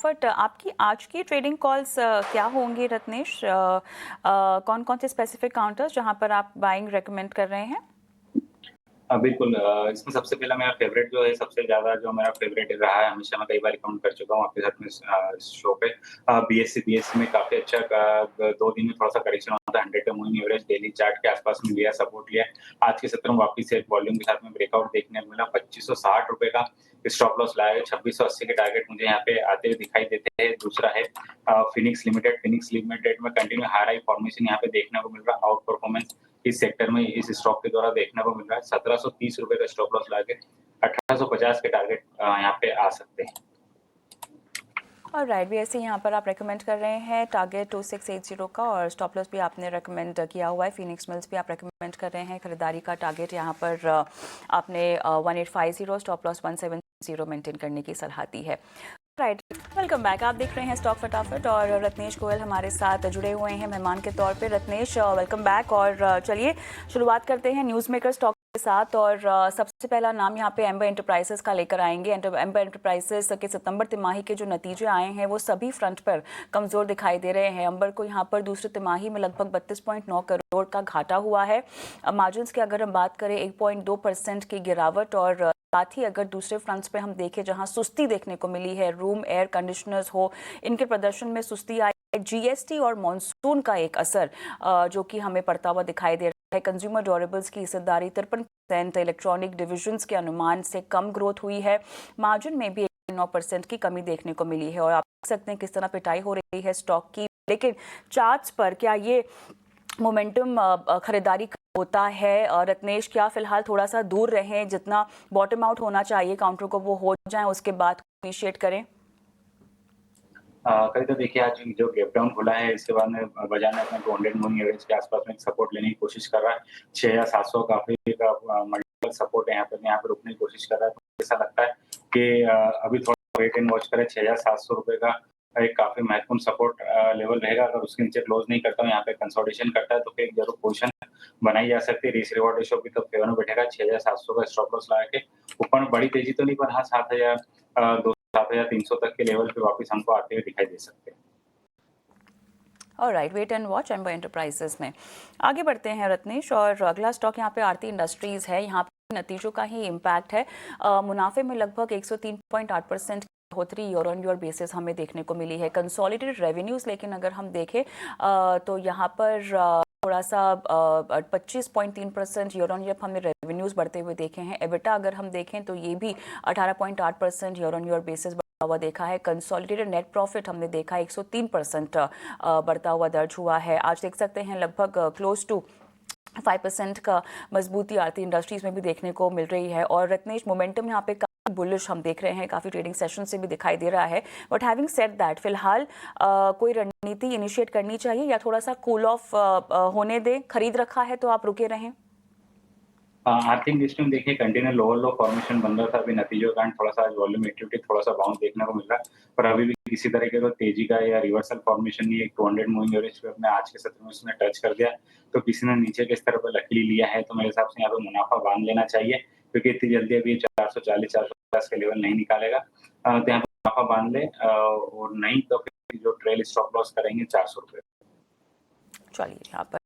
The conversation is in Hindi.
बट आपकी आज की ट्रेडिंग कॉल्स क्या होंगी रत्नेश? कौन कौन से स्पेसिफिक काउंटर्स जहां पर आप बाइंग रेकमेंड कर रहे हैं? हाँ, बिल्कुल इसमें सबसे पहला मेरा फ़ेवरेट जो है, सबसे ज़्यादा जो मेरा फ़ेवरेट रहा है, हमेशा मैं कई बार रिकमेंड कर चुका हूँ आपके साथ में इस शो पे। बीएससी में काफ़ी अच्छा 2 दिन में थोड़ा-सा करेक्शन हुआ था, 100 का मूविंग एवरेज डेली चार्ट के आसपास में लिया, सपोर्ट लिया। आज के सत्र में वापस से एक वॉल्यूम के साथ में ब्रेकआउट देखने को मिला, ₹2560 का स्टॉप लॉस लाया है, 2680 के टारगेट मुझे यहाँ पे आते हुए दिखाई देते हैं। दूसरा है फिनिक्स लिमिटेड में कंटिन्यू हाई राइज फॉर्मेशन यहाँ पे देखने को मिल रहा है, आउट परफॉर्मेंस इस सेक्टर में इस स्टॉक के द्वारा देखने को मिल रहा है। ₹1730 का स्टॉप लॉस लाके 1850 के टारगेट यहाँ पे आ सकते हैं। ऑलराइट, बीएससी यहाँ पर आप रेकमेंड कर रहे हैं टारगेट 2680 का, और स्टॉप लॉस भी आपने रेकमेंड किया हुआ है। फिनिक्स मिल्स भी आप रेकमेंड कर रहे हैं। खरीदारी का टारगेट यहाँ पर आपने 1850, स्टॉप लॉस 170 मेंटेन करने की सलाह दी है। Right, welcome back. आप देख रहे हैं स्टॉक फटाफट और रत्नेश गोयल हमारे साथ जुड़े हुए हैं मेहमान के तौर पे। Ratnesh, welcome back. और चलिए शुरुआत करते हैं न्यूज़ मेकर स्टॉक के साथ। और सबसे पहला नाम यहाँ पे एम्बर एंटरप्राइजेस का लेकर आएंगे। एम्बर एंटरप्राइजेस के सितंबर तिमाही के जो नतीजे आए हैं वो सभी फ्रंट पर कमज़ोर दिखाई दे रहे हैं। एम्बर को यहाँ पर दूसरी तिमाही में लगभग 32.9 करोड़ का घाटा हुआ है। मार्जिन्स की अगर हम बात करें 1.2% की गिरावट, और साथ ही अगर दूसरे फ्रंट्स पे हम देखें जहां सुस्ती देखने को मिली है, रूम एयर कंडीशनर्स हो, इनके प्रदर्शन में सुस्ती आई है। जीएसटी और मॉनसून का एक असर जो कि हमें पड़ता हुआ दिखाई दे रहा है। कंज्यूमर ड्यूरेबल्स की हिस्सेदारी 53%, इलेक्ट्रॉनिक डिविजन्स के अनुमान से कम ग्रोथ हुई है। मार्जिन में भी 9% की कमी देखने को मिली है। और आप देख सकते हैं किस तरह पिटाई हो रही है स्टॉक की। लेकिन चार्ट्स पर क्या ये मोमेंटम खरीदारी होता है? रत्नेश, क्या फिलहाल थोड़ा सा दूर रहें, जितना बॉटम आउट होना चाहिए काउंटर को वो हो जाए, उसके बाद इनिशिएट करें? कभी तो देखिए आज जो गैप डाउन खुला है इसके बाद में बाजार ने अपने 200 मूविंग एवरेज के आसपास में एक सपोर्ट लेने की कोशिश कर रहा है। 6700 काफी मल्टीपल सपोर्ट है, यहाँ पे रुकने की कोशिश कर रहा है। तो ऐसा लगता है कि अभी थोड़ा वेट एंड वॉच करें। ₹6700 का एक काफी महत्वपूर्ण सपोर्ट लेवल रहेगा। अगर उसके नीचे क्लोज नहीं करता हूँ, यहाँ पे कंसोलिडेशन करता है तो फिर जरूर पोजीशन बनाई जा सकती है। रिस्क रिवॉर्ड रेशियो भी तो फेवर में बैठेगा। 6700 का स्टॉप लॉस लगा के ऊपर बड़ी तेजी तो नहीं, पर हाँ 7300 तक के लेवल पे वापस हमको आते हुए दिखाई दे सकते हैं। Alright, wait and watch Amber Enterprises में आगे बढ़ते हैं रत्नेश। और अगला स्टॉक यहाँ पे आरती इंडस्ट्रीज है। यहाँ पे नतीजों का ही इम्पैक्ट है। मुनाफे में लगभग 103.8% बढ़ोतरी ईयर ऑन ईयर बेसिस हमें देखने को मिली है। कंसोलिडेटेड रेवेन्यूज लेकिन अगर हम देखें तो यहाँ पर थोड़ा सा 25.3% ईयर ऑन ईयर हमने रेवेन्यूज बढ़ते हुए देखे हैं। एबिटा अगर हम देखें तो ये भी 18.8% ईयर ऑन ईयर बेसिस हुआ देखा है। कंसोलिडेटेड नेट प्रॉफिट हमने देखा 103% बढ़ता हुआ दर्ज हुआ है। आज देख सकते हैं लगभग क्लोज टू 5% का मजबूती आरती इंडस्ट्रीज में भी देखने को मिल रही है। और रत्नेश, मोमेंटम यहाँ पे काफी बुलिश हम देख रहे हैं, काफी ट्रेडिंग सेशन से भी दिखाई दे रहा है। बट हैविंग सेड दैट, फिलहाल कोई रणनीति इनिशिएट करनी चाहिए या थोड़ा सा कूल ऑफ होने दे? खरीद रखा है तो आप रुके रहें? आर्थिक दृष्टि में देखिए कंटिन्यू लोअर लो फॉर्मेशन बन रहा था। अभी नतीजों के कारण थोड़ा सा वॉल्यूम एक्टिविटी थोड़ा सा बाउंस देखने को मिल रहा है, पर अभी भी किसी तरह के तो तेजी का या रिवर्सल फॉर्मेशन नहीं है। 200 मूविंग एवरेज पे अपने आज के सत्र में उसने टच कर दिया, तो किसी ने नीचे के स्तर पर लकीली लिया है तो मेरे हिसाब से यहाँ पे मुनाफा बांध लेना चाहिए, क्योंकि इतनी जल्दी अभी 440 450 के लेवल नहीं निकालेगा। तो यहाँ पे मुनाफा बांध ले, और नहीं तो फिर जो ट्रेल स्टॉप लॉस करेंगे ₹400। चलिए यहाँ पर